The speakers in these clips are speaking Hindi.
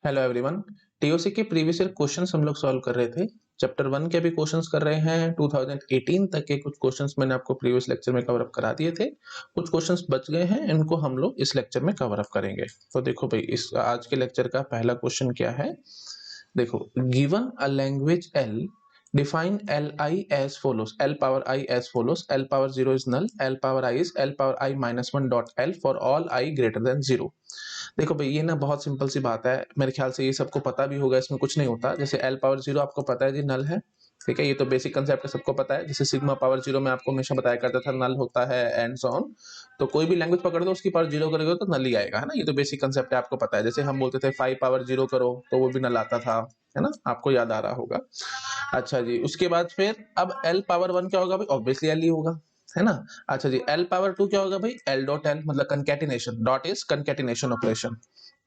Hello everyone. टीओसी के प्रीवियस ईयर क्वेश्चंस हम लोग सॉल्व कर रहे थे। चैप्टर 1 के भी क्वेश्चंस कर रहे हैं। 2018 तक के कुछ क्वेश्चंस मैंने आपको प्रीवियस लेक्चर में कवर अप करा दिए थे। कुछ क्वेश्चंस बच गए हैं, इनको हम लोग इस लेक्चर में कवर अप करेंगे। तो देखो भाई, इस आज के लेक्चर का पहला क्वेश्चन क्या है। देखो, given a language L, define li as follows, l power I as follows, l power 0 is null, l power I is l power I minus 1 dot l for all I greater than 0। देखो भाई, ये ना बहुत सिंपल सी बात है, मेरे ख्याल से ये सबको पता भी होगा, इसमें कुछ नहीं होता। जैसे एल पावर जीरो आपको पता है जी नल है, ठीक है, ये तो बेसिक कंसेप्ट है, सबको पता है। जैसे सिग्मा पावर जीरो में आपको हमेशा बताया करता था नल होता है एंड सो ऑन। तो कोई भी लैंग्वेज पकड़ दो, उसकी पावर जीरो करोगे तो नल ही आएगा, है ना। ये तो बेसिक कंसेप्ट है, आपको पता है। जैसे हम बोलते थे 5 पावर जीरो करो तो वो भी नल आता था, है ना, आपको याद आ रहा होगा। अच्छा जी, उसके बाद फिर अब एल पावर 1 क्या होगा भाई, ऑब्वियसली एल ही होगा, है ना। अच्छा जी, एल पावर 2 क्या होगा भाई, एल डॉट एल, मतलब concatenation, dot is concatenation operation,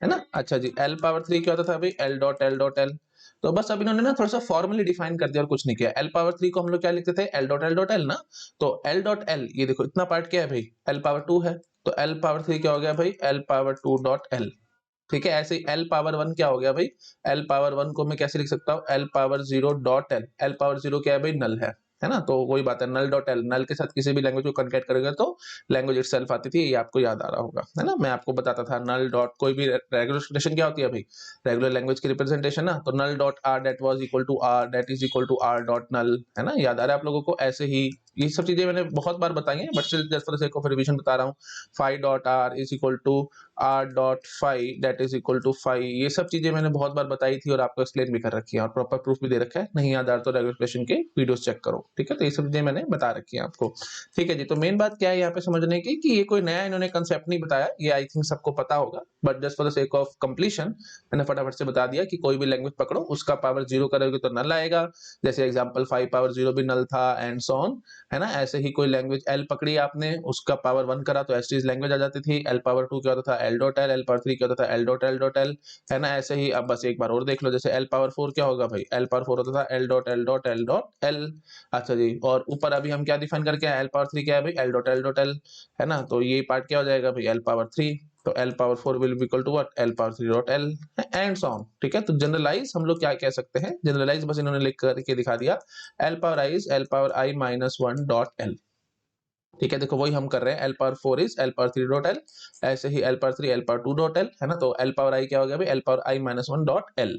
है ना। अच्छा जी, एल पावर 3 क्या होता था भाई, L dot L dot L. तो बस अब इन्होंने ना थोड़ा सा फॉर्मली डिफाइन कर दिया और कुछ नहीं किया। एल पावर 3 को हम लोग क्या लिखते थे, एल डॉट एल ना। तो एल डॉट एल, ये देखो इतना पार्ट क्या है भाई, एल पावर 2 है। तो एल पावर 3 क्या हो गया भाई, एल पावर 2 डॉट एल। ठीक है, ऐसे ही एल पावर 1 क्या हो गया भाई, एल पावर 1 को मैं कैसे लिख सकता हूँ, L power 0 dot L. L power 0 क्या है भाई, नल है ना। तो वही बात है, नल डॉट एल, नल के साथ किसी भी लैंग्वेज को कन्केट करेगा तो लैंग्वेज इटसेल्फ आती थी, ये आपको याद आ रहा होगा, है ना। मैं आपको बताता था नल डॉट, कोई भी रेगुलर एक्सप्रेशन क्या होती है भाई, रेगुलर लैंग्वेज की रिप्रेजेंटेशन ना। तो null dot R that was equal to R that is equal to are dot null, है ना। याद आ रहा है आप लोगों को। ऐसे ही ये सब चीजें मैंने बहुत बार बताई हैं, but still just for the sake of revision बता रहा हूँ। Five dot r is equal to are dot five that is equal to five, ये सब चीजें मैंने बहुत बार बताई थी और आपको एक्सप्लेन भी कर रखी है और प्रॉपर प्रूफ भी दे रखा है। नहीं याद आ रहा तो रेगुलेशन के वीडियोस चेक करो, ठीक है। तो ये सब चीजें मैंने बता रखी है आपको, ठीक है जी। तो मेन बात क्या है यहाँ पे समझने की, कि ये कोई नया इन्होंने कंसेप्ट नहीं बताया, ये आई थिंक सबको पता होगा, but just for the sake of completion मैंने फटाफट से बता दिया कि कोई भी लैंग्वेज पकड़ो, उसका पावर जीरो करोगे तो नल आएगा। जैसे एग्जाम्पल 5 पावर जीरो भी नल था एंड सो ऑन, है ना। ऐसे ही कोई लैंग्वेज एल पकड़ी आपने, उसका पावर 1 करा तो एसटीज लैंग्वेज आ जाती थी। एल पावर 2 क्या होता था, L dot L. L power 3 क्या होता था, एल डॉट एल, है ना। ऐसे ही अब बस एक बार और देख लो, जैसे एल पावर 4 क्या होगा भाई, एल पावर 4 होता था L dot L dot L dot L. अच्छा जी, और ऊपर अभी हम क्या डिफाइन करके आए, एल पावर 3 क्या है भाई, एल डॉट एल, है ना। तो ये पार्ट क्या हो जाएगा भाई, एल पावर 3। तो L power 4 will be equal to what, l power 3 dot l and so on, ठीक है। तो जनरलाइज हम लोग क्या कह सकते हैं, जनरलाइज बस इन्होंने लिख करके दिखा दिया, L power I is L power I minus 1 dot L, ठीक है। देखो वही हम कर रहे हैं, L power 4 is L power 3 dot L, ऐसे ही L power 3 L power 2 dot L, है ना। तो एल पावर आई क्या हो गया भाई, L power I minus 1 dot L,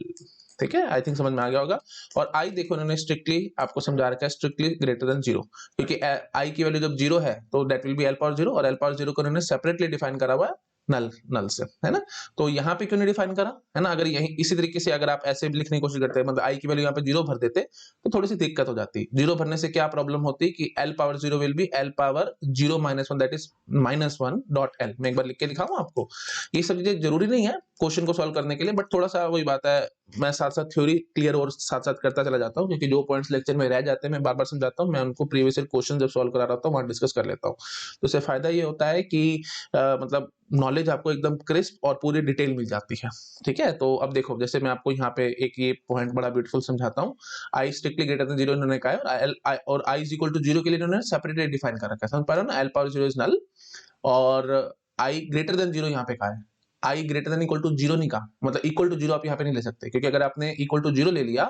ठीक है। आई थिंक समझ में आ गया होगा। और आई देखो इन्होंने स्ट्रिक्टली आपको समझा रखा है, स्ट्रिक्टली ग्रेटर देन जीरो, क्योंकि आई की वैल्यू जब जीरो है तो that will B L power zero, और एल पावर जीरो को इन्होंने सेपरेटली डिफाइन करा हुआ है नल, नल से, है ना। तो यहाँ पे क्यों नहीं डिफाइन करा, है ना। अगर यही इसी तरीके से अगर आप ऐसे भी लिखने की कोशिश करते हैं, मतलब आई की वैल्यू यहाँ पे जीरो भर देते तो थोड़ी सी दिक्कत हो जाती। जीरो भरने से क्या प्रॉब्लम होती कि L power zero will B L power zero minus one that is minus one dot L. मैं एक बार लिख के दिखाऊं आपको, ये सब चीजें जरूरी नहीं है क्वेश्चन को सॉल्व करने के लिए, बट थोड़ा सा वही बात है, मैं साथ साथ थ्योरी क्लियर और साथ साथ करता चला जाता हूँ, क्योंकि जो पॉइंट्स लेक्चर में रह जाते हैं मैं बार बार समझाता हूँ, मैं उनको प्रीवियस ईयर क्वेश्चन जब सॉल्व करा रहा होता हूँ वहां डिस्कस कर लेता हूँ। तो इससे फायदा ये होता है कि मतलब नॉलेज आपको एकदम क्रिस्प और पूरी डिटेल मिल जाती है, ठीक है। तो अब देखो, जैसे मैं आपको यहाँ पे एक ये पॉइंट बड़ा ब्यूटीफुल समझाता हूँ। आई स्ट्रिक्टली ग्रेटर देन जीरो इन्होंने कहा है, और I is equal to zero के लिए इन्होंने सेपरेटली डिफाइन कर रखा है, समझ पा रहे हो ना। L power zero is null, और आई ग्रेटर देन जीरो यहाँ पे कहा है। I greater than equal to zero नहीं कहा, मतलब इक्वल टू जीरो आप यहाँ पे नहीं ले सकते, क्योंकि अगर आपने इक्वल टू जीरो ले लिया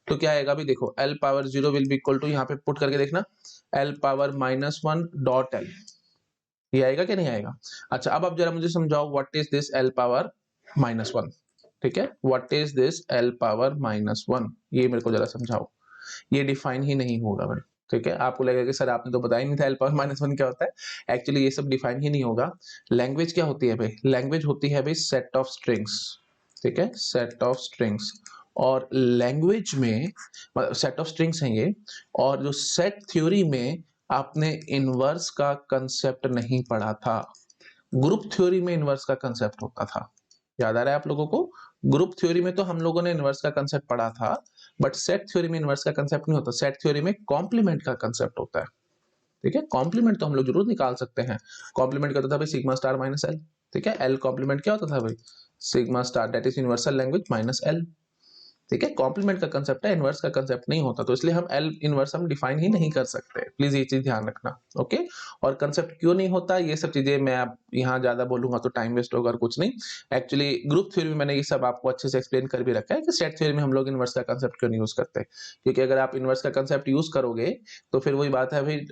तो क्या आएगा भी, देखो L power zero will be equal to, यहाँ पे पुट करके देखना, L power minus one dot L, ये आएगा कि नहीं आएगा। अच्छा, अब आप जरा मुझे समझाओ, what is this L power minus one, ठीक है, what is this L power minus one, ये मेरे को जरा समझाओ। ये डिफाइन ही नहीं होगा भाई, ठीक है। आपको लगेगा कि सर आपने तो बताया नहीं था एल पावर माइनस वन क्या होता है। एक्चुअली ये सब डिफाइन ही नहीं होगा। लैंग्वेज क्या होती है भाई, लैंग्वेज होती है भाई सेट ऑफ स्ट्रिंग्स, ठीक है, सेट ऑफ स्ट्रिंग्स। और लैंग्वेज में सेट ऑफ स्ट्रिंग्स हैं ये, और जो सेट थ्योरी में आपने इनवर्स का कंसेप्ट नहीं पढ़ा था। ग्रुप थ्योरी में इनवर्स का कंसेप्ट होता था, याद आ रहा है आप लोगों को। ग्रुप थ्योरी में तो हम लोगों ने इनवर्स का कंसेप्ट पढ़ा था, बट सेट थ्योरी में इनवर्स का कंसेप्ट नहीं होता। सेट थ्योरी में कॉम्प्लीमेंट का कंसेप्ट होता है, ठीक है। कॉम्प्लीमेंट तो हम लोग जरूर निकाल सकते हैं। कॉम्प्लीमेंट क्या होता था भाई, सिग्मा स्टार माइनस एल, ठीक है। एल कॉम्प्लीमेंट क्या होता था भाई, sigma star that is universal language minus L, ठीक है, कॉम्प्लीमेंट का कंसेप्ट है, इनवर्स का कंसेप्ट नहीं होता, तो इसलिए हम एल इनवर्स हम डिफाइन ही नहीं कर सकते, प्लीज ये चीज ध्यान रखना। ओके, और कंसेप्ट क्यों नहीं होता, ये सब चीजें मैं अब यहाँ ज्यादा बोलूंगा तो टाइम वेस्ट होगा और कुछ नहीं। एक्चुअली ग्रुप थ्योरी में मैंने ये सब आपको अच्छे से एक्सप्लेन कर भी रखा है कि सेट थ्योरी में हम लोग इनवर्स का कंसेप्ट क्यों नहीं यूज करते, क्योंकि अगर आप इनवर्स का कंसेप्ट यूज करोगे तो फिर वही बात है भाई,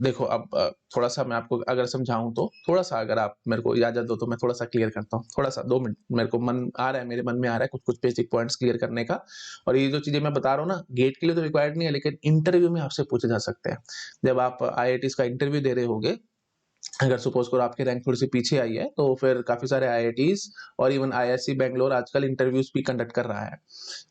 देखो अब थोड़ा सा मैं आपको अगर समझाऊं तो थोड़ा सा, अगर आप मेरे को इजाजत दो तो मैं थोड़ा सा क्लियर करता हूँ, थोड़ा सा 2 मिनट, मेरे को मन आ रहा है, मेरे मन में आ रहा है कुछ कुछ बेसिक पॉइंट्स क्लियर करने का। और ये जो चीजें मैं बता रहा हूँ ना, गेट के लिए तो रिक्वायर्ड नहीं है, लेकिन इंटरव्यू में आपसे पूछे जा सकते हैं। जब आप IITs का इंटरव्यू दे रहे होगे, अगर सपोज करो आपकी रैंक थोड़ी सी पीछे आई है, तो फिर काफी सारे IITs और इवन IISc बैंगलोर आजकल इंटरव्यूज भी कंडक्ट कर रहा है।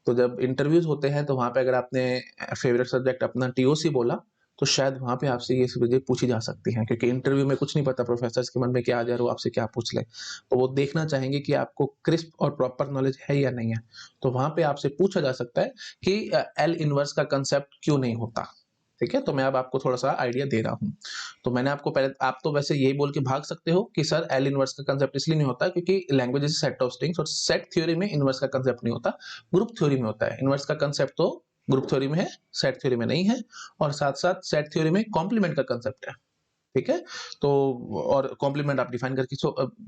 तो जब इंटरव्यूज होते हैं तो वहां पे अगर आपने फेवरेट सब्जेक्ट अपना TOC बोला, तो शायद वहां पे आपसे ये सब चीजें पूछी जा सकती हैं, क्योंकि इंटरव्यू में कुछ नहीं पता प्रोफेसर के मन में क्या आ जाए, वो आपसे क्या पूछ ले, तो वो देखना चाहेंगे कि आपको क्रिस्प और प्रॉपर नॉलेज है या नहीं है। तो वहां पे आपसे पूछा जा सकता है कि एल इनवर्स का कंसेप्ट क्यों नहीं होता। ठीक है, तो मैं अब आपको थोड़ा सा आइडिया दे रहा हूँ। तो मैंने आपको पहले, आप तो वैसे यही बोल के भाग सकते हो कि सर एल इनवर्स का कंसेप्ट इसलिए नहीं होता क्योंकि language is set of strings, और सेट थ्योरी में इनवर्स का कंसेप्ट नहीं होता, ग्रुप थ्योरी में होता है। इनवर्स का कंसेप्ट तो ग्रुप थ्योरी में है, सेट थ्योरी में नहीं है, और साथ साथ सेट थ्योरी में कॉम्प्लीमेंट का कंसेप्ट है। ठीक है, तो और कॉम्प्लीमेंट आप डिफाइन करके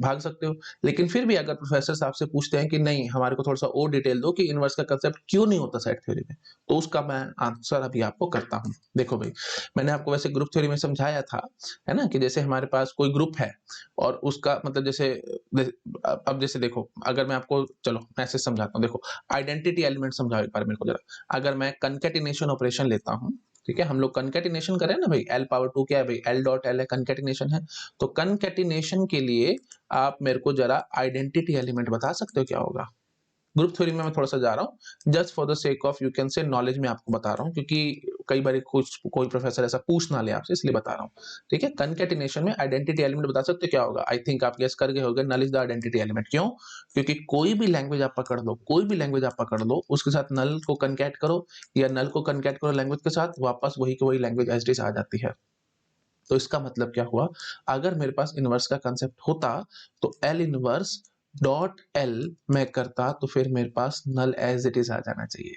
भाग सकते हो। लेकिन फिर भी अगर प्रोफेसर आपसे पूछते हैं कि नहीं, हमारे को थोड़ा सा और डिटेल दो कि इनवर्स का कंसेप्ट क्यों नहीं होता सेट थ्योरी में, तो उसका मैं आंसर अभी आपको करता हूँ। देखो भाई, मैंने आपको वैसे ग्रुप थ्योरी में समझाया था, है ना, कि जैसे हमारे पास कोई ग्रुप है और उसका मतलब जैसे अब जैसे देखो, अगर मैं आपको, चलो मैं ऐसे समझाता हूँ, देखो आइडेंटिटी एलिमेंट समझाओ एक बार मेरे को जरा। अगर मैं कंकेटिनेशन ऑपरेशन लेता हूँ, ठीक है, हम लोग कंकेटिनेशन करें ना भाई, L⁴ क्या है भाई, L.L है, कंकेटिनेशन है। तो कंकेटिनेशन के लिए आप मेरे को जरा आइडेंटिटी एलिमेंट बता सकते हो क्या होगा। ग्रुप थ्योरी में मैं थोड़ा सा जा रहा हूँ, just for the sake of you can say knowledge में आपको बता रहा हूँ, क्योंकि कई बार कुछ कोई प्रोफेसर ऐसा पूछ ना ले आपसे, इसलिए बता रहा हूँ। ठीक है, कंकेटिनेशन में आइडेंटिटी एलिमेंट बता सकते हो क्या होगा। आई थिंक आप गेस कर गए होंगे, null is the identity element. क्यों? क्योंकि कोई भी लैंग्वेज आप पकड़ लो, कोई भी लैंग्वेज आप पकड़ लो, उसके साथ नल को कनकेट करो या नल को कनकेट करो लैंग्वेज के साथ, वापस वही की वही लैंग्वेज एज इट इज आ जाती है। तो इसका मतलब क्या हुआ, अगर मेरे पास इनवर्स का कंसेप्ट होता तो एल इनवर्स डॉट एल मैं करता, तो फिर मेरे पास नल एज इट इज आ जाना चाहिए।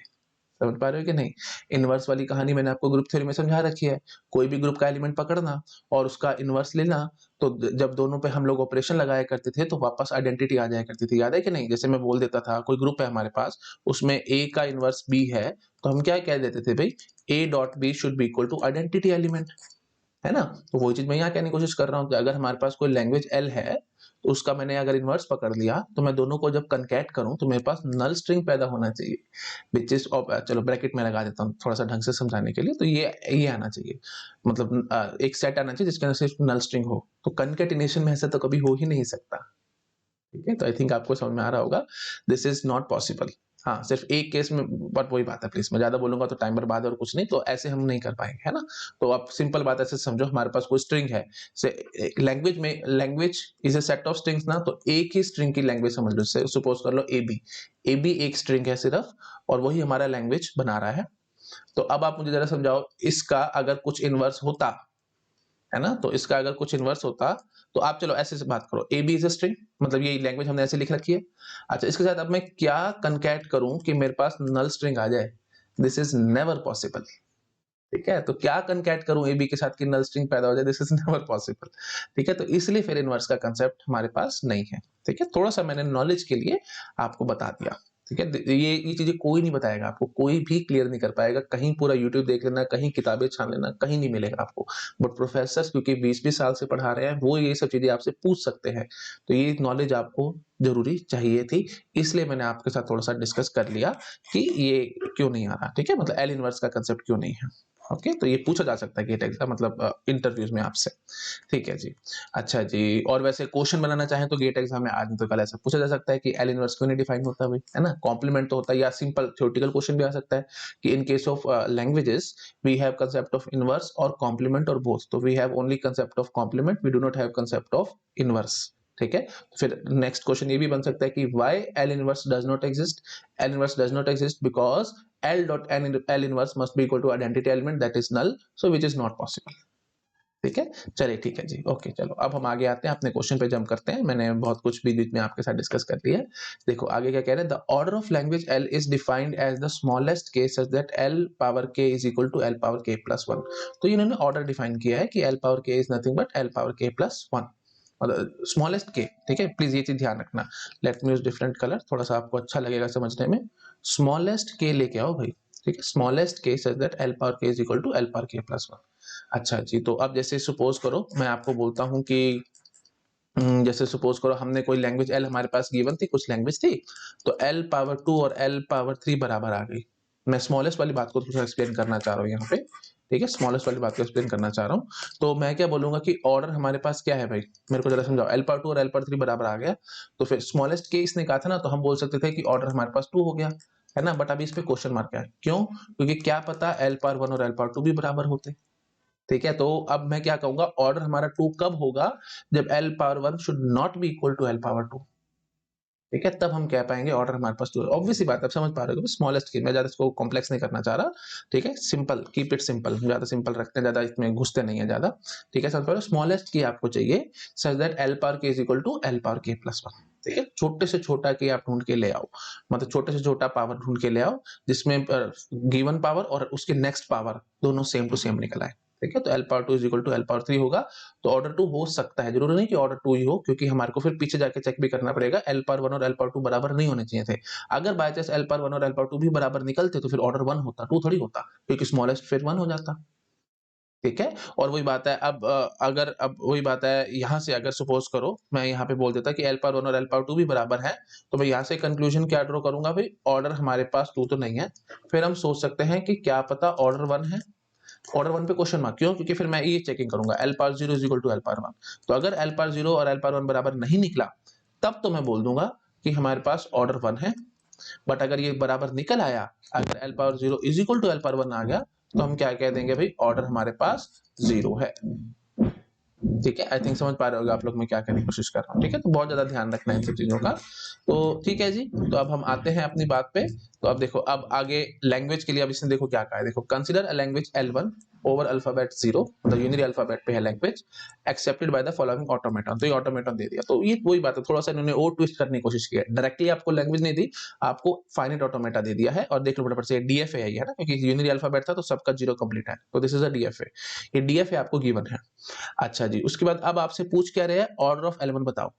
समझ पा रहे हो कि नहीं? इनवर्स वाली कहानी मैंने आपको ग्रुप थ्योरी में समझा रखी है। कोई भी ग्रुप का एलिमेंट पकड़ना और उसका इनवर्स लेना, तो जब दोनों पे हम लोग ऑपरेशन लगाया करते थे तो वापस आइडेंटिटी आ जाया करती थी, याद है कि नहीं? जैसे मैं बोल देता था कोई ग्रुप है हमारे पास, उसमें ए का इनवर्स बी है, तो हम क्या कह देते थे भाई, A dot B should be equal to identity element, है ना? तो वही चीज मैं यहाँ कहने की कोशिश कर रहा हूँ कि अगर हमारे पास कोई लैंग्वेज एल है, तो उसका मैंने अगर इनवर्स पकड़ लिया, तो मैं दोनों को जब कनकैट करूं तो मेरे पास नल स्ट्रिंग पैदा होना चाहिए, विच इज ऑफ, चलो ब्रैकेट में लगा देता हूँ थोड़ा सा ढंग से समझाने के लिए, तो ये आना चाहिए, मतलब एक सेट आना चाहिए जिसके अंदर सिर्फ नल स्ट्रिंग हो। तो कनकेटिनेशन में ऐसा तो कभी हो ही नहीं सकता। ठीक है, तो आई थिंक आपको समझ में आ रहा होगा, दिस इज नॉट पॉसिबल। हाँ, सिर्फ एक केस में, बट वही बात है, प्लीज मैं ज्यादा बोलूंगा तो टाइम बर्बाद है और कुछ नहीं, तो ऐसे हम नहीं कर पाएंगे, है ना? तो आप सिंपल बात ऐसे समझो, हमारे पास कोई स्ट्रिंग है, लैंग्वेज में, language is a set of strings ना, तो एक ही स्ट्रिंग की लैंग्वेज समझ लो, सपोज कर लो ए बी एक स्ट्रिंग है सिर्फ, और वही हमारा लैंग्वेज बना रहा है। तो अब आप मुझे जरा समझाओ, इसका अगर कुछ इनवर्स होता, है ना, तो इसका अगर कुछ इनवर्स होता, तो आप चलो ऐसे से बात करो, A B is a string, मतलब ये लैंग्वेज हमने ऐसे लिख रखी है। अच्छा, इसके साथ अब मैं क्या कनकैट करूं कि मेरे पास नल स्ट्रिंग आ जाए, दिस इज नेवर पॉसिबल। ठीक है, तो क्या कनकैट करूं ए बी के साथ कि नल स्ट्रिंग पैदा हो जाए, दिस इज नेवर पॉसिबल। ठीक है, तो इसलिए फिर इनवर्स का कंसेप्ट हमारे पास नहीं है। ठीक है, थोड़ा सा मैंने नॉलेज के लिए आपको बता दिया। ठीक है, ये चीजें कोई नहीं बताएगा आपको, कोई भी क्लियर नहीं कर पाएगा, कहीं पूरा यूट्यूब देख लेना, कहीं किताबें छान लेना, कहीं नहीं मिलेगा आपको। बट प्रोफेसर क्योंकि 20-20 साल से पढ़ा रहे हैं, वो ये सब चीजें आपसे पूछ सकते हैं, तो ये नॉलेज आपको जरूरी चाहिए थी, इसलिए मैंने आपके साथ थोड़ा सा डिस्कस कर लिया कि ये क्यों नहीं आ रहा। ठीक है, मतलब एल इनवर्स का कंसेप्ट क्यों नहीं है। ओके, तो ये पूछा जा सकता है गेट एग्जाम, मतलब इंटरव्यूज में आपसे। ठीक है जी। अच्छा जी, और वैसे क्वेश्चन बनाना चाहें तो गेट एग्जाम में आज नहीं तो कल ऐसा पूछा जा सकता है कि एल इनवर्स क्यों नहीं डिफाइन होता भाई, है ना? कॉम्प्लीमेंट तो होता है, या सिंपल थ्योरेटिकल क्वेश्चन भी आ सकता है कि in case of languages we have concept of inverse और कॉम्प्लीमेंट और बोथ, तो we have only concept of complement, we do not have concept of inverse. ठीक है, फिर नेक्स्ट क्वेश्चन ये भी बन सकता है कि why L inverse does not exist. L inverse does not exist because L dot L inverse must be equal to identity element, that is null, so which is not possible. ठीक है, चलिए ठीक है जी, ओके चलो अब हम आगे आते हैं, अपने क्वेश्चन पे जंप करते हैं। मैंने बहुत कुछ भी बीच में आपके साथ डिस्कस कर लिया है। देखो आगे क्या कह रहे हैं, the order of language L is defined as the smallest K such that L power K is equal to L power K plus one. तो इन्होंने ऑर्डर डिफाइन किया है कि L power K is nothing but L power K plus one, smallest K. ठीक है, प्लीज ये चीज ध्यान रखना। Let me use different colour, थोड़ा सा आपको अच्छा लगेगा समझने में। स्मॉलेस्ट के लेके आओ भाई, ठीक है, smallest K such that L power K is equal to L power K plus one. अच्छा जी, तो अब जैसे सपोज करो मैं आपको बोलता हूँ कि जैसे सपोज करो हमने कोई लैंग्वेज एल हमारे पास गिवन थी, कुछ लैंग्वेज थी, तो एल पावर 2 और एल पावर 3 बराबर आ गई। मैं स्मॉलेस्ट वाली बात को थोड़ा एक्सप्लेन करना चाह रहा हूँ यहाँ पे, ठीक है, स्मॉलेस्ट वाली बात को एक्सप्लेन करना चाह रहा हूँ। तो मैं क्या बोलूंगा कि ऑर्डर हमारे पास क्या है भाई, मेरे को जरा समझाओ। एल पावर 2 और एल पावर 3 बराबर आ गया, तो फिर स्मॉलेस्ट के इसने कहा था ना, तो हम बोल सकते थे कि ऑर्डर हमारे पास 2 हो गया, है ना। बट अभी इस पे क्वेश्चन मार्क है, क्यों? क्योंकि क्या पता एल पावर 1 और एल पावर 2 भी बराबर होते। ठीक है, तो अब मैं क्या कहूंगा, ऑर्डर हमारा 2 कब होगा, जब L power 1 should not be equal to L power 2। ठीक है, तब हम कह पाएंगे ऑर्डर हमारे पास 2। ऑब्वियस सी बात, आप समझ पा रहे हो, स्मॉलेस्ट की, मैं ज्यादा इसको कॉम्प्लेक्स नहीं करना चाह रहा। ठीक है, सिंपल, कीप इट सिंपल, ज्यादा सिंपल रखते हैं, ज्यादा इसमें घुसते नहीं है ज्यादा। ठीक है, समझ पा रहे हो, स्मॉलेस्ट की आपको चाहिए such that L power K is equal to L power K plus one. ठीक है, छोटे से छोटा की आप ढूंढ के ले आओ, मतलब छोटे से छोटा पावर ढूंढ के ले आओ जिसमें गिवन पावर और उसके नेक्स्ट पावर दोनों सेम टू सेम निकल आए। ठीक है, तो L power 2 is equal to L power 3 होगा। तो ऑर्डर 2 हो सकता है, जरूरी नहीं कि ऑर्डर 2 ही हो, क्योंकि हमारे को फिर पीछे जाके चेक भी करना पड़ेगा, एल पावर 1 और एल पावर 2 बराबर नहीं होने चाहिए थे। अगर बाय चांस एल पावर 1 और एल पावर 2 भी बराबर निकलते तो फिर ऑर्डर 1 होता, 2 थोड़ी होता, क्योंकि स्मॉलेस्ट फिर 1 हो जाता। ठीक है, और वही बात है, अब वही बात है, यहाँ से अगर सपोज करो मैं यहाँ पे बोल देता कि एल पावर 1 और एल पावर 2 भी बराबर है, तो मैं यहाँ से कंक्लूजन क्या ड्रॉ करूंगा भाई, ऑर्डर हमारे पास 2 तो नहीं है। फिर हम सोच सकते हैं कि क्या पता ऑर्डर 1 है। ऑर्डर 1 पे क्वेश्चन मार्क, क्यों? क्योंकि फिर मैं ये चेकिंग करूंगा L power 0 is equal to L power 1। तो अगर एल पावर 0 और एल पावर 1 बराबर नहीं निकला, तब तो मैं बोल दूंगा कि हमारे पास ऑर्डर 1 है। बट अगर ये बराबर निकल आया, अगर L power 0 is equal to L power 1 आ गया, तो हम क्या कह देंगे भाई, ऑर्डर हमारे पास 0 है। ठीक है, आई थिंक समझ पा रहे होगा आप लोग मैं क्या करने की कोशिश कर रहा हूँ। ठीक है, तो बहुत ज्यादा ध्यान रखना है इन सब चीजों का। तो ठीक है जी, तो अब हम आते हैं अपनी बात पे। तो अब देखो, अब आगे लैंग्वेज के लिए अब इसने देखो क्या कहा है, देखो consider a language L1 over alphabet 0, मतलब यूनिरी अल्फाबेट पे है language, accepted by the following automaton. तो ये ऑटोमेटन दे दिया, तो ये वही बात है, थोड़ा सा इन्होंने और ट्विस्ट करने की कोशिश की है। डायरेक्टली आपको लैंग्वेज नहीं दी, आपको फाइनाइट ऑटोमेटा दे दिया है। और देख लो फटाफट से, डीएफए है ना, क्योंकि यूनिरी अल्फाबेट था तो सबका 0 कंप्लीट है, तो दिस इज अ डीएफए। ये डीएफए आपको गिवन है। अच्छा जी, उसके बाद अब आपसे पूछ क्या रहे हैं, ऑर्डर ऑफ एलिमेंट बताओ।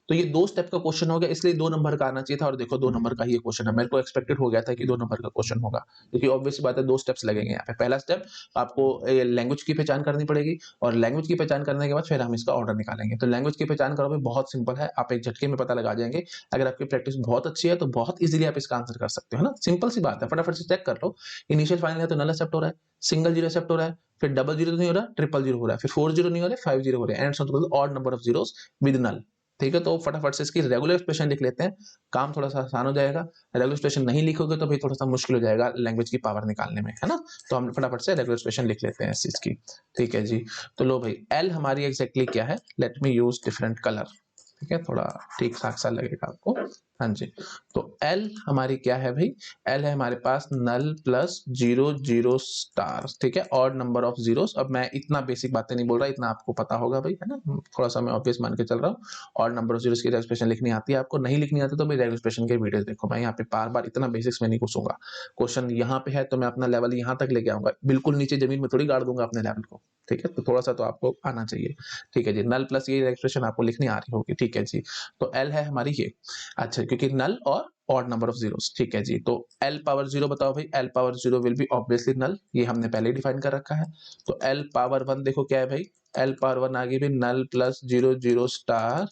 तो ये 2 स्टेप का क्वेश्चन हो गया, इसलिए 2 नंबर का आना चाहिए था। और देखो 2 नंबर का ही ये क्वेश्चन है, मेरे को एक्सपेक्टेड हो गया था कि 2 नंबर का क्वेश्चन होगा, क्योंकि ऑब्वियस बात है 2 स्टेप्स लगेंगे यहाँ पे। पहला स्टेप आपको लैंग्वेज की पहचान करनी पड़ेगी, और लैंग्वेज की पहचान करने के बाद फिर हम इसका ऑर्डर निकालेंगे। तो लैंग्वेज की पहचान करोगे, बहुत सिंपल है, आप एक झटके में पता लगा जाएंगे। अगर आपकी प्रैक्टिस बहुत अच्छी है तो बहुत इजीली आप इसका आंसर कर सकते हो, है ना। सिंपल सी बात है, फटाफट से चेक कर लो। इनिशियल फाइनल है तो नल एक्सेप्ट हो रहा है, सिंगल जीरो एक्सेप्ट हो रहा है, फिर डबल जीरो नहीं हो रहा, ट्रिपल जीरो हो रहा है, फिर 4 जीरो नहीं हो रहा, 5 जीरो हो रहे हैं, and so odd number of zeros with null. ठीक है, तो फटाफट से इसकी रेगुलर एक्सप्रेशन लिख लेते हैं, काम थोड़ा सा आसान हो जाएगा। रेगुलर एक्सप्रेशन नहीं लिखोगे तो भाई थोड़ा सा मुश्किल हो जाएगा लैंग्वेज की पावर निकालने में, है ना। तो हम फटाफट से रेगुलर एक्सप्रेशन लिख लेते हैं इस चीज की। ठीक है जी, तो लो भाई, एल हमारी एग्जैक्टली क्या है, late me use different colour. ठीक है, थोड़ा ठीक ठाक सा लगेगा आपको। हाँ जी, तो एल हमारी क्या है भाई, एल है हमारे पास नल प्लस 0 0 स्टार। ठीक है, ऑड नंबर ऑफ जीरोस। अब मैं इतना बेसिक बातें नहीं बोल रहा, इतना आपको पता होगा भाई, है ना, थोड़ा सा मैं ऑब्वियस मान के चल रहा हूँ। ऑड नंबर ऑफ जीरोस की एक्सप्रेशन लिखनी आती है आपको, नहीं लिखनी आती तो भाई रेगुलर एक्सप्रेशन के वीडियोस देखो। मैं यहाँ पे बार बार इतना बेसिक्स में नहीं घुसूंगा, क्वेश्चन यहाँ पे है तो मैं अपना लेवल यहाँ तक लेके आऊंगा, बिल्कुल नीचे जमीन में थोड़ी गाड़ दूंगा अपने लेवल को। ठीक है, तो थोड़ा सा तो आपको आना चाहिए। ठीक है जी, नल प्लस ये एक्सप्रेशन आपको लिखनी आ रही होगी। ठीक है जी, तो एल है हमारी ये। अच्छा, क्योंकि नल और ऑड नंबर ऑफ जीरोस। ठीक है जी, तो एल पावर 0 बताओ भाई, L power 0 will be obviously null, ये हमने पहले ही डिफाइन कर रखा है। तो एल पावर 1 देखो क्या है भाई, एल पावर 1 आ गई भाई null plus 0 0 star,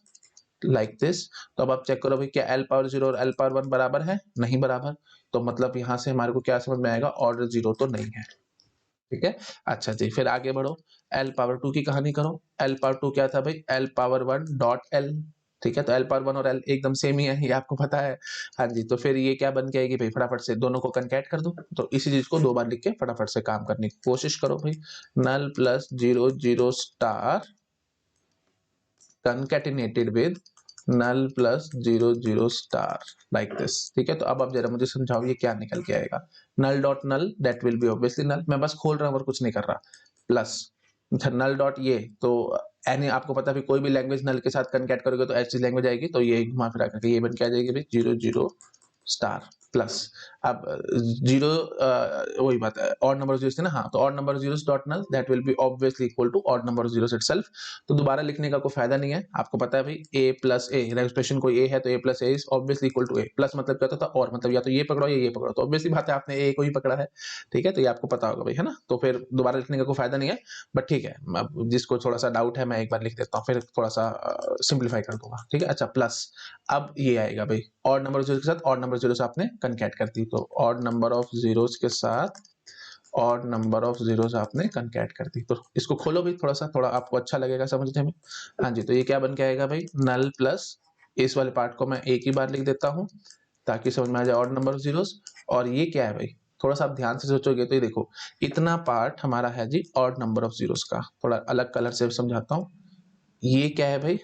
like this. तो अब आप चेक करो भाई, क्या एल पावर 0 और एल पावर 1 बराबर है? नहीं बराबर। तो मतलब यहां से हमारे को क्या समझ में आएगा, ऑर्डर 0 तो नहीं है। ठीक है, अच्छा जी, फिर आगे बढ़ो, एल पावर 2 की कहानी करो। एल पावर 2 क्या था भाई, एल पावर 1 डॉट एल। ठीक है, तो एल पावर 1 और एल एकदम सेम ही है, ये आपको पता है। हाँ जी, तो फिर ये क्या बन के आएगी भाई, फटाफट से दोनों को कनकैट कर दो। तो इसी चीज को 2 बार लिख के फटाफट से काम करने की कोशिश करो भाई। Null plus 0 0 star concatenated with null plus 0 0 star like this। ठीक है, तो अब जरा मुझे समझाओ ये क्या निकल के आएगा। null dot null that will be obviously null, मैं बस खोल रहा हूँ और कुछ नहीं कर रहा, प्लस नल डॉट ये तो एनी आपको पता है कोई भी लैंग्वेज नल के साथ कनकैट करोगे तो ऐसी लैंग्वेज आएगी, तो ये घुमा फिरा करके ये बन के आ जाएगी भाई 0 0 स्टार प्लस। अब जीरो वही बात है, ऑड नंबर जीरोस थे ना, हाँ, तो odd number zeros dot null that will be obviously equal to odd number zeros itself. तो दोबारा लिखने का कोई फायदा नहीं है, आपको पता है भाई a प्लस ए, एक्सप्रेशन कोई a है तो a plus A is obviously equal to a। Plus मतलब क्या होता था, और मतलब या तो ये पकड़ो या ये पकड़ो, तो ऑब्वियसली बात है आपने a को ही पकड़ा है, ठीक है, तो ये आपको पता होगा भाई, है ना। तो फिर दोबारा लिखने का कोई फायदा नहीं है, बट ठीक है, अब जिसको थोड़ा सा डाउट है मैं एक बार लिख देता हूँ, फिर थोड़ा सा सिंप्लीफाई कर दूंगा, ठीक है। अच्छा, प्लस अब ये आएगा भाई ऑड नंबर जीरो के साथ ऑड नंबर जीरो से आपने कनकैट कर दी, तो ऑड नंबर ऑफ जीरोस के साथ ऑड नंबर ऑफ जीरोस आपने कनकैट कर दी। तो इसको खोलो भाई, थोड़ा सा, थोड़ा आपको अच्छा लगेगा समझने में। हाँ जी, तो ये क्या बन के आएगा भाई, नल प्लस, इस वाले पार्ट को मैं एक ही बार लिख देता हूँ ताकि समझ में आ जाए, ऑड नंबर ऑफ जीरोस। और ये क्या है भाई, थोड़ा सा आप ध्यान से सोचोगे तो ये देखो, इतना पार्ट हमारा है जी ऑड नंबर ऑफ जीरोस का। थोड़ा अलग कलर से समझाता हूँ, ये क्या है भाई,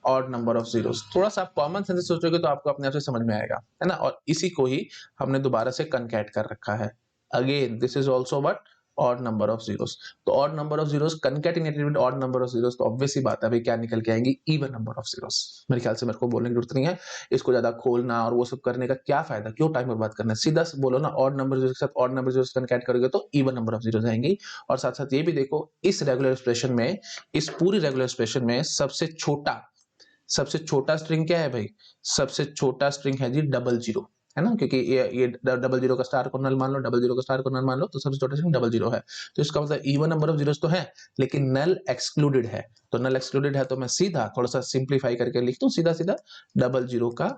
ऑड नंबर ऑफ जीरोस। थोड़ा सा आप कॉमन सेंस से सोचोगे तो आपको अपने आप से समझ में आएगा, है ना। और इसी को ही हमने दोबारा से कनकैट कर रखा है। Again this is also what, odd number of zeros. तो odd number of zeros concatenated with odd number of zeros, तो ऑब्वियस सी बात है भाई क्या निकल के आएंगी, इवन नंबर ऑफ जीरोस। मेरे ख्याल से मेरे को बोलने की जरूरत नहीं है, इसको ज्यादा खोलना और वो सब करने का क्या फायदा, क्यों टाइम बर्बाद करना है, सीधा से बोलो ना, ऑड नंबर जीरोस के साथ ऑड नंबर जीरोस कनकैट करोगे तो इवन नंबर ऑफ जीरोस आएंगी। और साथ साथ ये भी देखो, इस रेगुलर एक्सप्रेशन में, इस पूरी रेगुलर एक्सप्रेशन में सबसे छोटा स्ट्रिंग क्या है भाई, सबसे छोटा स्ट्रिंग है जी डबल जीरो, है ना, क्योंकि ये डबल जीरो का स्टार को नल मान लो, डबल जीरो का स्टार को नल मान लो, तो सबसे छोटा स्ट्रिंग डबल जीरो है। तो इसका मतलब इवन नंबर ऑफ जीरोस तो है लेकिन नल एक्सक्लूडेड है, तो नल एक्सक्लूडेड है तो मैं सीधा थोड़ा सा सिंप्लीफाई करके लिख दूं, सीधा सीधा डबल जीरो का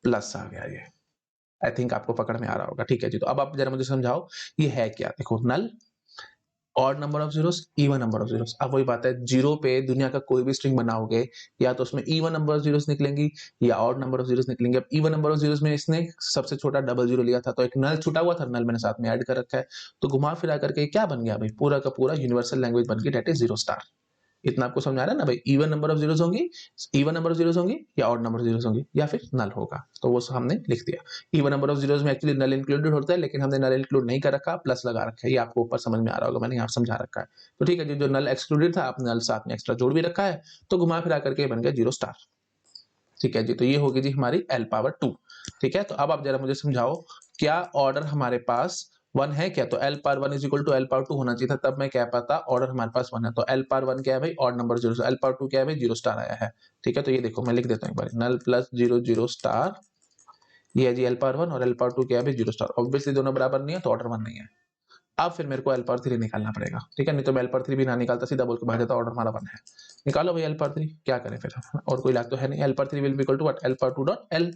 प्लस आ गया। ये आई थिंक आपको पकड़ में आ रहा होगा, ठीक है जी। तो अब आप जरा मुझे समझाओ ये है क्या, देखो, null, odd number of zeros, even number of zeros. अब वही बात है, जीरो पे दुनिया का कोई भी स्ट्रिंग बनाओगे या तो उसमें इवन नंबर ऑफ जीरोस निकलेंगी या ऑड नंबर ऑफ जीरोस निकलेंगे। अब इवन नंबर ऑफ जीरोस में इसने सबसे छोटा डबल जीरो लिया था तो एक नल छूटा हुआ था, नल मैंने साथ में ऐड कर रखा है, तो घुमा फिरा करके क्या बन गया भाई, पूरा का पूरा यूनिवर्सल लैंग्वेज बन गई, दैट इज जीरो स्टार। इतना आपको समझ आ रहा है ना भाई, इवन नंबर ऑफ जीरोस होंगी, इवन नंबर ऑफ जीरोस होंगी या ऑड नंबर जीरोस होंगी या फिर नल होगा, तो वो हमने लिख दिया। इवन नंबर ऑफ जीरोस में एक्चुअली नल इंक्लूडेड होता है लेकिन हमने नल इंक्लूड नहीं कर रखा, प्लस लगा रखा है, ये आपको ऊपर समझ में आ रहा होगा, मैंने यहाँ समझा रखा है। तो ठीक है, जो नल एक्सक्लूडेड था आपने नल साथ में एक्स्ट्रा जोड़ भी रखा है, तो घुमा फिरा करके बन गया जीरो स्टार। ठीक है जी, तो ये होगी जी हमारी l पावर 2। ठीक है, तो अब आप जरा मुझे समझाओ, क्या ऑर्डर हमारे पास 1 है क्या, तो l power 1 is equal to l power 2 होना चाहिए था, तब मैं क्या पाता, ऑर्डर हमारे पास 1 है, तो l पावर 1 क्या है भाई, odd number zero, l power 2 क्या है भाई, जीरो स्टार आया है। ठीक है, तो ये देखो मैं लिख देता हूँ एक बार, नल प्लस जीरो जीरो स्टार, ये है जी l पावर 1 और l पावर 2 क्या है भाई, जीरो स्टार। ऑब्वियसली दोनों बराबर नहीं है तो ऑर्डर 1 नहीं है। अब फिर मेरे को l पावर 3 निकालना पड़ेगा, ठीक है, नहीं तो मैं l पावर 3 भी ना निकालता, सीधा बोल के भाग जाता, ऑर्डर हमारा 1 है। निकालो भाई l पावर 3, क्या करें फिर, और कोई लाग तो है नहीं, l power 3 will be equal to what, l power 2 dot l।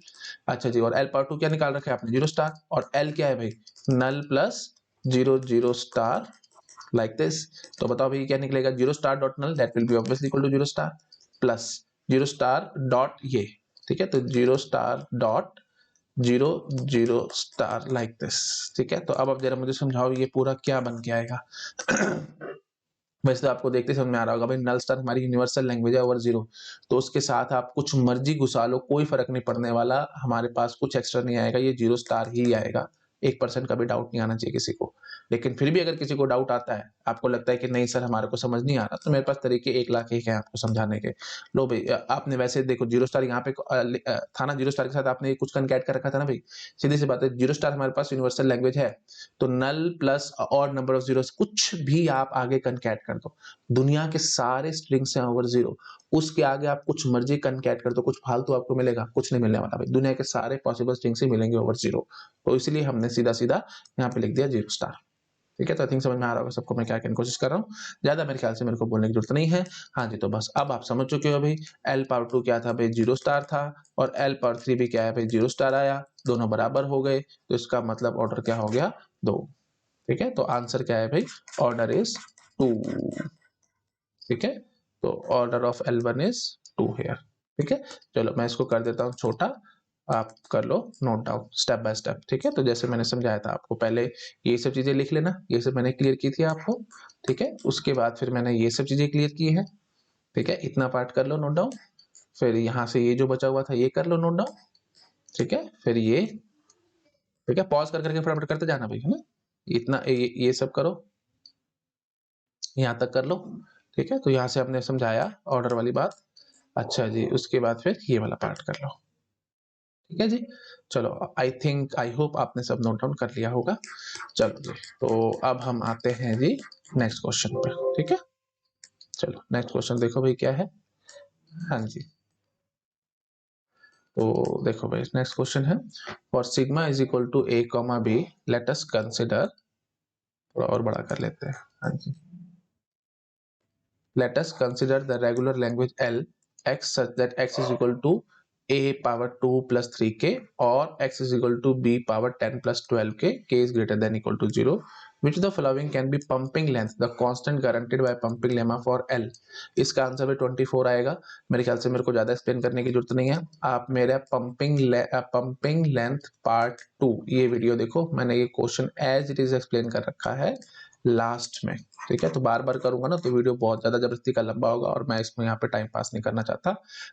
अच्छा जी, और l पावर 2 क्या निकाल रखा है आपने, जीरो स्टार, और l क्या है भाई, null plus zero zero star, like this. तो बताओ भाई क्या निकलेगा, zero star dot null that will be obviously equal to zero star plus zero star dot ये, ठीक है, तो zero star dot zero zero star like this. ठीक है, तो अब आप जरा मुझे समझाओ ये पूरा क्या बन के आएगा। वैसे तो आपको देखते समझ में आ रहा होगा भाई, नल स्टार हमारी यूनिवर्सल लैंग्वेज है ओवर जीरो, तो उसके साथ आप कुछ मर्जी घुसा लो, कोई फर्क नहीं पड़ने वाला, हमारे पास कुछ एक्स्ट्रा नहीं आएगा, ये जीरो स्टार ही आएगा। 1% का भी डाउट नहीं आना चाहिए किसी को। लेकिन फिर भी अगर किसी को डाउट आता है, आपको लगता है कि नहीं सर हमारे को समझ नहीं आ रहा, तो मेरे पास तरीके 1 लाख एक है आपको समझाने के। लो भाई, आपने वैसे देखो जीरो स्टार यहाँ पे था ना, जीरो स्टार के साथ आपने कुछ कनकैट कर रखा था ना भाई, सीधी सी बात है, जीरो स्टार हमारे पास यूनिवर्सल लैंग्वेज है, तो null plus odd number of zeros कुछ भी आप आगे कनकैट कर दो, दुनिया के सारे स्ट्रिंग्स हैं ओवर जीरो, उसके आगे आप कुछ मर्जी कनकैट कर दो, कुछ फालतू आपको मिलेगा, कुछ नहीं मिलने वाला भाई, दुनिया के सारे पॉसिबल स्ट्रिंग्स ही मिलेंगे ओवर जीरो, तो इसलिए हमने सीधा सीधा यहाँ पे लिख दिया जीरो स्टार। ठीक है, तो आई थिंक समझ में आ रहा होगा सबको मैं क्या कहने की कोशिश कर रहा हूँ, ज्यादा मेरे ख्याल से मेरे को बोलने की जरूरत नहीं है। हाँ जी, तो बस अब आप समझ चुके हो भाई, l पावर 2 क्या था भाई, जीरो स्टार था, और l पावर 3 भी क्या है भाई, जीरो स्टार आया, दोनों बराबर हो गए, तो इसका मतलब ऑर्डर क्या हो गया, 2। ठीक है, तो आंसर क्या है भाई, ऑर्डर इज 2। ठीक है, तो order of L1 is 2 hair. ठीक है, चलो मैं इसको कर देता हूँ छोटा, आप कर लो note down step by step. ठीक है, तो जैसे मैंने समझाया था आपको, पहले ये सब चीजें लिख लेना, ये सब मैंने क्लियर की थी आपको। ठीक है, उसके बाद फिर मैंने ये सब चीजें क्लियर की है। ठीक है, इतना पार्ट कर लो नोट डाउन, फिर यहाँ से ये जो बचा हुआ था ये कर लो नोट डाउन। ठीक है, फिर ये, ठीक है, पॉज कर करके फटाफट करते जाना भाई, है ना, इतना ये सब करो। यहाँ तक कर लो, ठीक है। तो यहाँ से हमने समझाया ऑर्डर वाली बात। अच्छा जी, उसके बाद फिर ये वाला पार्ट कर लो, ठीक है जी। चलो, आई होप आपने सब नोट डाउन कर लिया होगा। चलो जी, तो अब हम आते हैं जी नेक्स्ट क्वेश्चन पे, ठीक है। चलो नेक्स्ट क्वेश्चन देखो भाई क्या है। हाँ जी, तो देखो भाई नेक्स्ट क्वेश्चन है, for sigma is equal to A comma B let us consider, थोड़ा और बड़ा कर लेते हैं। हाँ जी, let us consider the regular language L x such that x is equal to a power 2 plus 3k or x is equal to b power 10 plus 12k, k is greater than equal to 0, which the following can be pumping length, the constant guaranteed by pumping lemma for L। इसका आंसर भी 24 आएगा। मेरे ख्याल से मेरे को ज्यादा एक्सप्लेन करने की जरूरत नहीं है। आप मेरा पंपिंग लेंथ पार्ट 2 ये वीडियो देखो, मैंने ये question as it is explain कर रखा है लास्ट में, ठीक है। तो बार बार करूंगा ना तो वीडियो बहुत ज्यादा जबरदस्ती का लंबा होगा और मैं इसमें यहाँ पे टाइम पास नहीं करना चाहता।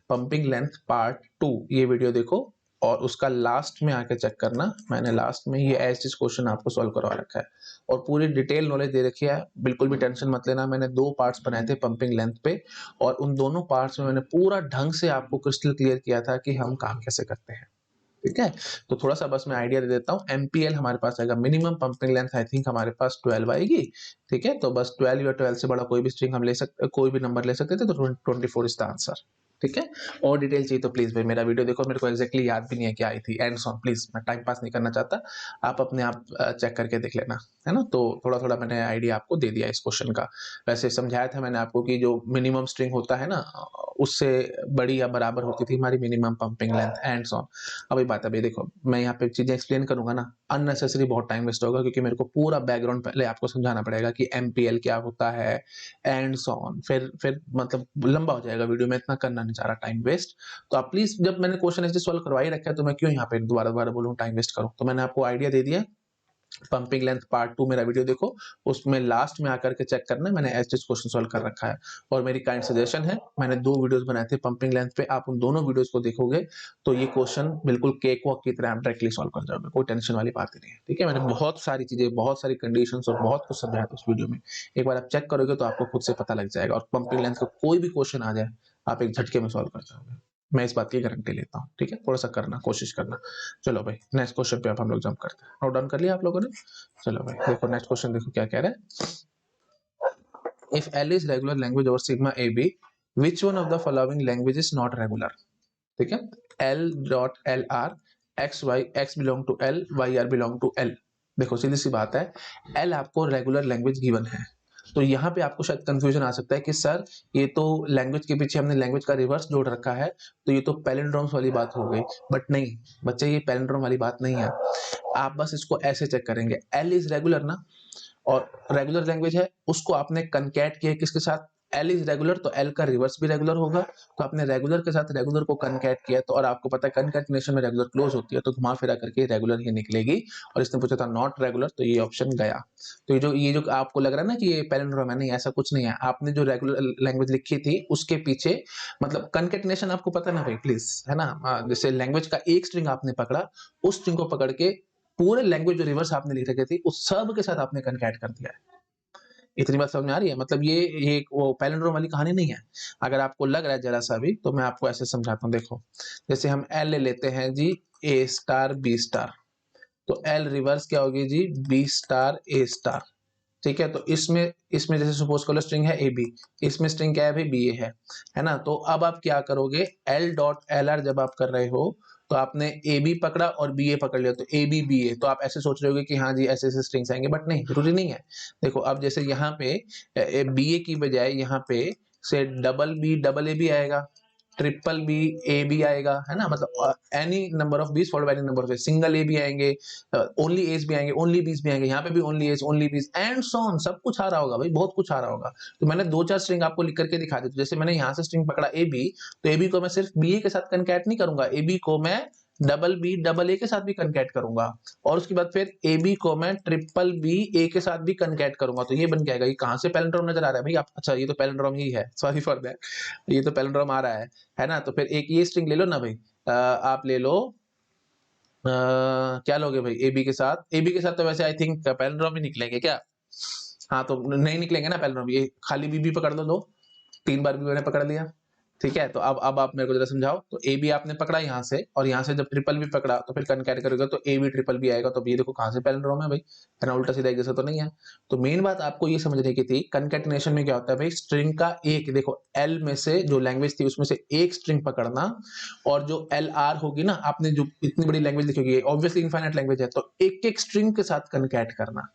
पंपिंग लेंथ पार्ट 2 ये वीडियो देखो और उसका लास्ट में आके चेक करना, मैंने लास्ट में ये एज इस क्वेश्चन आपको सॉल्व करवा रखा है और पूरी डिटेल नॉलेज दे रखी है। बिल्कुल भी टेंशन मत लेना, मैंने 2 पार्ट्स बनाए थे पंपिंग लेंथ पे और उन दोनों पार्ट्स में मैंने पूरा ढंग से आपको क्रिस्टल क्लियर किया था कि हम काम कैसे करते हैं, ठीक है। तो थोड़ा सा बस मैं आइडिया दे देता हूँ। एमपीएल हमारे पास आएगा, minimum pumping length I think हमारे पास 12 आएगी, ठीक है। तो बस 12 या 12 से बड़ा कोई भी स्ट्रिंग हम ले सकते, कोई भी नंबर ले सकते थे, तो 24 इज द आंसर, ठीक है। और डिटेल चाहिए तो प्लीज भाई मेरा वीडियो देखो, मेरे को एक्जैक्टली याद भी नहीं है क्या आई थी एंड सॉन, प्लीज मैं टाइम पास नहीं करना चाहता, आप अपने आप चेक करके देख लेना, है ना। तो थोड़ा थोड़ा मैंने आइडिया आपको दे दिया इस क्वेश्चन का। वैसे समझाया था मैंने आपको कि जो मिनिमम स्ट्रिंग होता है ना उससे बड़ी या बराबर होती थी हमारी minimum pumping length and so on. अभी बात है भाई, देखो मैं यहाँ पे चीजें एक्सप्लेन करूंगा ना अननेसेसरी बहुत टाइम वेस्ट होगा, क्योंकि मेरे को पूरा बैकग्राउंड पहले आपको समझाना पड़ेगा कि एमपीएल क्या होता है एंड सो ऑन, फिर मतलब लंबा हो जाएगा वीडियो में, इतना करना नहीं चाह रहा टाइम वेस्ट। तो आप प्लीज, जब मैंने क्वेश्चन ऐसे सॉल्व करवा ही रखा है तो मैं क्यों यहाँ पे दोबारा दोबारा बोलूँ टाइम वेस्ट करूँ। तो मैंने आपको आइडिया दे दिया, पंपिंग लेंथ पार्ट 2 मेरा वीडियो देखो, उसमें लास्ट में आकर के चेक करना मैंने एज क्वेश्चन सॉल्व कर रखा है। और मेरी काइंड सजेशन है, मैंने 2 वीडियोस बनाए थे पंपिंग लेंथ पे, आप उन दोनों वीडियोस को देखोगे तो ये क्वेश्चन बिल्कुल केक वॉक की तरह आप डायरेक्टली सॉल्व कर जाओगे, कोई टेंशन वाली बात ही नहीं है, ठीक है। मैंने बहुत सारी चीजें, बहुत सारी कंडीशंस और बहुत कुछ समझाया था उस वीडियो में, एक बार आप चेक करोगे तो आपको खुद से पता लग जाएगा। और पंपिंग लेंथ का कोई भी क्वेश्चन आ जाए आप एक झटके में सॉल्व कर जाओगे, मैं इस बात की गारंटी लेता हूँ, ठीक है। थोड़ा सा करना, कोशिश करना। चलो भाई नेक्स्ट क्वेश्चन पे अब हम लोग जंप करते हैं। नोट डाउन कर लिया आप लोगों ने? चलो भाई देखो नेक्स्ट क्वेश्चन देखो क्या कह रहा है। If L is regular language और sigma a b, which one of the following language is not regular, ठीक है। L dot L R x y, x belong to L, y R belong to L. देखो सीधी सी बात है, एल आपको रेगुलर लैंग्वेज गिवन है, तो यहाँ पे आपको शायद कंफ्यूजन आ सकता है कि सर ये तो लैंग्वेज के पीछे हमने लैंग्वेज का रिवर्स जोड़ रखा है, तो ये तो पैलिंड्रोम्स वाली बात हो गई। बट नहीं बच्चे, ये पैलिंड्रोम वाली बात नहीं है। आप बस इसको ऐसे चेक करेंगे, एल इज रेगुलर ना, और रेगुलर लैंग्वेज है, उसको आपने कनकैट किया किसके साथ, एल इज रेगुलर, तो एल का रिवर्स भी रेगुलर होगा, तो आपने रेगुलर के साथ रेगुलर को कनकैट किया, तो और आपको पता है कनकैटिनेशन में रेगुलर क्लोज होती है, तो घुमा फिरा करके रेगुलर ही निकलेगी। और इसने पूछा था नॉट रेगुलर, तो ये ऑप्शन गया। तो ये जो आपको लग रहा है ना कि ये पैलिंड्रोम है, नहीं ऐसा कुछ नहीं है। आपने जो रेगुलर लैंग्वेज लिखी थी उसके पीछे मतलब कनकैटिनेशन आपको पता ना भाई, प्लीज, है ना। जैसे लैंग्वेज का एक स्ट्रिंग आपने पकड़ा, उस स्ट्रिंग को पकड़ के पूरे लैंग्वेज जो रिवर्स आपने लिख रखी थी उस सब के साथ आपने कनकैट कर दिया है। इतनी बात समझ में आ रही है? मतलब ये वो पैलिंड्रोम वाली कहानी नहीं है। अगर आपको लग रहा है जरा सा भी, तो मैं आपको ऐसे समझाता हूँ। देखो जैसे हम एल ले लेते हैं जी, ए स्टार बी स्टार, तो एल रिवर्स क्या होगी जी, बी स्टार ए स्टार, ठीक है। तो इसमें इसमें जैसे सपोज करो स्ट्रिंग है ए बी, इसमें स्ट्रिंग क्या है भाई, बी ए है ना। तो अब आप क्या करोगे, एल डॉट एल आर जब आप कर रहे हो तो आपने ए बी पकड़ा और बी ए पकड़ लिया, तो ए बी बी ए, तो आप ऐसे सोच रहे होगे कि हाँ जी ऐसे ऐसे स्ट्रिंग्स आएंगे, बट नहीं, जरूरी नहीं है। देखो अब जैसे यहाँ पे बी ए की बजाय यहाँ पे से डबल बी डबल ए भी आएगा, ट्रिपल बी ए भी आएगा, है ना। मतलब any number of b's followed by any number of single a भी आएंगे, ओनली एज भी आएंगे, ओनली बीस भी आएंगे, यहाँ पे भी ओनली एज ओनली बीस एंड सो ऑन, सब कुछ आ रहा होगा भाई, बहुत कुछ आ रहा होगा। तो मैंने 2-4 स्ट्रिंग आपको लिख करके दिखा दी। तो जैसे मैंने यहाँ से स्ट्रिंग पकड़ा ए बी, तो ए बी को मैं सिर्फ बी ए के साथ कनकैट नहीं करूंगा, ए बी को मैं डबल बी डबल ए के साथ भी कनकैट करूंगा, और उसके बाद फिर ए बी को मैं ट्रिपल बी ए के साथ भी कनकैट करूंगा। तो ये बन जाएगा, ये कहाँ से पैलिंड्रोम नजर आ रहा है भाई आप, अच्छा ये तो पैलिंड्रोम ही है, सॉरी फॉर दैट, ये तो पैलिंड्रोम आ रहा है ना। तो फिर एक ये स्ट्रिंग ले लो ना भाई, आप ले लो क्या लोगे भाई, ए बी के साथ, ए बी के साथ तो वैसे आई थिंक पैलिंड्रोम ही निकलेंगे क्या, हाँ तो नहीं निकलेंगे ना पैलिंड्रोम, ये खाली बी पकड़ लो, 3 बार बी मैंने पकड़ लिया, ठीक है। तो अब आप मेरे को जरा समझाओ, तो ए बी आपने पकड़ा यहाँ से, और यहाँ से जब ट्रिपल बी पकड़ा तो फिर कनकैट करोगे तो ए बी ट्रिपल बी आएगा, तो ये देखो कहाँ से पैलिंड्रोम है भाई, है ना, उल्टा सीधा एक जैसा तो नहीं है। तो मेन बात आपको ये समझने की थी, कनकैटिनेशन में क्या होता है भाई, स्ट्रिंग का एक, देखो एल में से जो लैंग्वेज थी उसमें से एक स्ट्रिंग पकड़ना, और जो एल आर होगी ना, आपने जो इतनी बड़ी लैंग्वेज लिखी होगी, ऑब्वियसली इनफाइनाइट लैंग्वेज है, तो एक एक स्ट्रिंग के साथ कनकैट करना,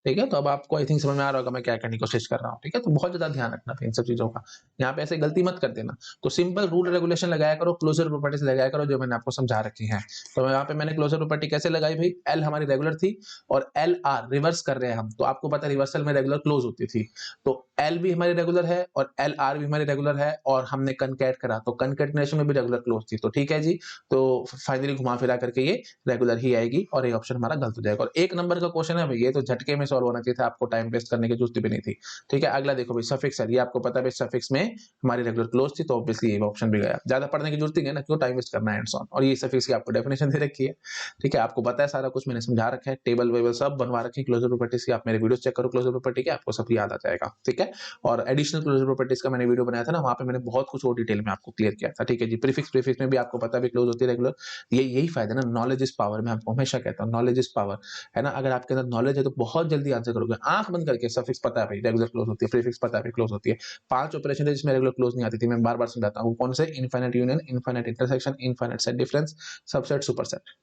ठीक है। तो अब आपको आई थिंक समझ में आ रहा होगा मैं क्या करने की कोशिश कर रहा हूँ, ठीक है। तो बहुत ज्यादा ध्यान रखना इन सब चीजों का, यहाँ पे ऐसे गलती मत कर देना। तो सिंपल रूल रेगुलेशन लगाया करो, क्लोजर प्रॉपर्टीज लगाया करो, जो मैंने आपको समझा रखी है। तो यहाँ पे मैंने क्लोजर प्रॉपर्टी कैसे लगाई भाई, एल हमारी रेगुलर थी और एल आर रिवर्स कर रहे हैं हम, तो आपको पता है रिवर्सल में रेगुलर क्लोज होती थी, तो एल भी हमारी रेगुलर है और एल आर भी हमारी रेगुलर है, और हमने कनकैट करा तो कनकैटिनेशन में भी रेगुलर क्लोज थी, तो ठीक है जी। तो फाइनली घुमा फिरा करके ये रेगुलर ही आएगी, और ये ऑप्शन हमारा गलत हो जाएगा। और 1 नंबर का क्वेश्चन है भाई, ये तो झटके में सॉल्व होना चाहिए था, आपको टाइम वेस्ट करने की जरूरत भी नहीं थी, ठीक है। अगला देखो भाई, सफिक्स है, ये आपको पता है भाई, सफिक्स में हमारी रेगुलर क्लोज थी, तो ऑब्वियसली ये ऑप्शन भी गया, ज्यादा पढ़ने की जरूरत नहीं है ना, क्यों टाइम वेस्ट करना है, एंड सो ऑन। और ये सफिक्स की आपको डेफिनेशन दे रखी है, ठीक है, आपको पता है सारा कुछ मैंने समझा रखा है, टेबल वेबल सब बनवा रखे क्लोजर प्रॉपर्टीज की, आप मेरे वीडियो चेक करो क्लोजर प्रॉपर्टी के, आपको सब याद आ जाएगा, ठीक है। और एडिशनल क्लोजर प्रॉपर्टीज का मैंने वीडियो बनाया था ना, वहां पे मैंने बहुत कुछ और डिटेल में आपको क्लियर किया था, ठीक है जी। प्रीफिक्स में भी आपको पता भी क्लोज होती है रेगुलर, ये यही फायदा ना, नॉलेज इज पावर, मैं आपको हमेशा कहता हूँ नॉलेज इज पावर, है ना। अगर आपके अंदर नॉलेज है तो बहुत जल्दी आंसर करोगे, आंख बंद करके सफिक्स पता है भाई रेगुलर क्लोज होती है, प्रीफिक्स पता है क्लोज होती है। 5 ऑपरेशन है जिसमें रेगुलर क्लोज नहीं आती थी, मैं बार बार समझाता हूँ, कौन से, infinite union, infinite intersection, infinite set difference, subset, superset,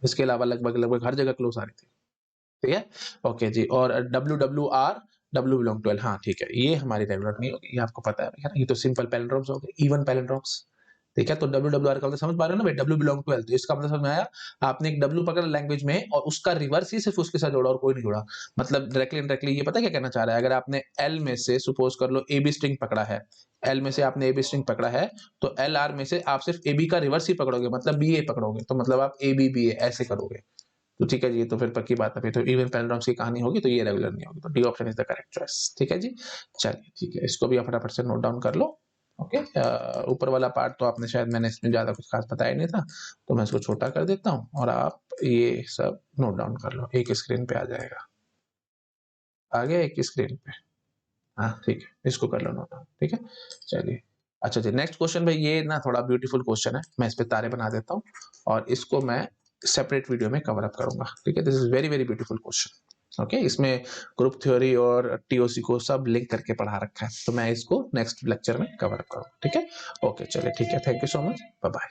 इसके अलावा लगभग लगभग हर जगह क्लोज आ रही थी, ठीक है। ओके जी, और W W R, W belong to L, हाँ ठीक है, ये हमारी रेगुलर नहीं होगी, ये आपको पता है, ये तो सिंपल पैलिंड्रोम्स हो गए, इवन पैलिंड्रोम्स, ठीक है। तो डब्ल्यू डब्ल्यू आर का मतलब समझ पा रहे हो ना भाई, डब्ल्यू बिलोंग टू एल, तो इसका मतलब समझ में आया, आपने एक डब्ल्यू पकड़ा लैंग्वेज में और उसका रिवर्स ही सिर्फ उसके साथ जोड़ा और कोई नहीं जोड़ा, मतलब डायरेक्टली इनडायरेक्टली ये पता क्या कहना चाह रहा है, अगर आपने एल में से सपोज कर लो ए बी स्ट्रिंग पकड़ा है, एल में से आपने ए बी स्ट्रिंग पकड़ा है, तो एल आर में से आप सिर्फ ए बी का रिवर्स ही पकड़ोगे, मतलब बी ए पकड़ोगे, तो मतलब आप ए बी ए ऐसे करोगे, तो ठीक है जी। तो फिर पक्की बात है, फिर तो इवन पैलिंड्रोम्स की कहानी होगी, तो ये रेगुलर नहीं होगी, तो D option is the correct choice, ठीक है जी। चलिए ठीक है, इसको भी आप फटाफट से नोट डाउन कर लो। ओके, ऊपर वाला पार्ट तो आपने शायद, मैंने इसमें ज्यादा कुछ खास बताया नहीं था, तो मैं इसको छोटा कर देता हूँ और आप ये सब नोट डाउन कर लो, एक स्क्रीन पे आ जाएगा, आ गया एक स्क्रीन पे, हाँ ठीक है, इसको कर लो नोट डाउन, ठीक है। चलिए, अच्छा जी, नेक्स्ट क्वेश्चन भाई, ये ना थोड़ा ब्यूटीफुल क्वेश्चन है, मैं इस पे तारे बना देता हूँ और इसको मैं सेपरेट वीडियो में कवर अप करूंगा, ठीक है। This is very very beautiful question, okay. इसमें ग्रुप थ्योरी और टीओसी को सब लिंक करके पढ़ा रखा है, तो मैं इसको नेक्स्ट लेक्चर में कवर अप करूंगा, ठीक है। ओके चलिए ठीक है, thank you so much, bye bye.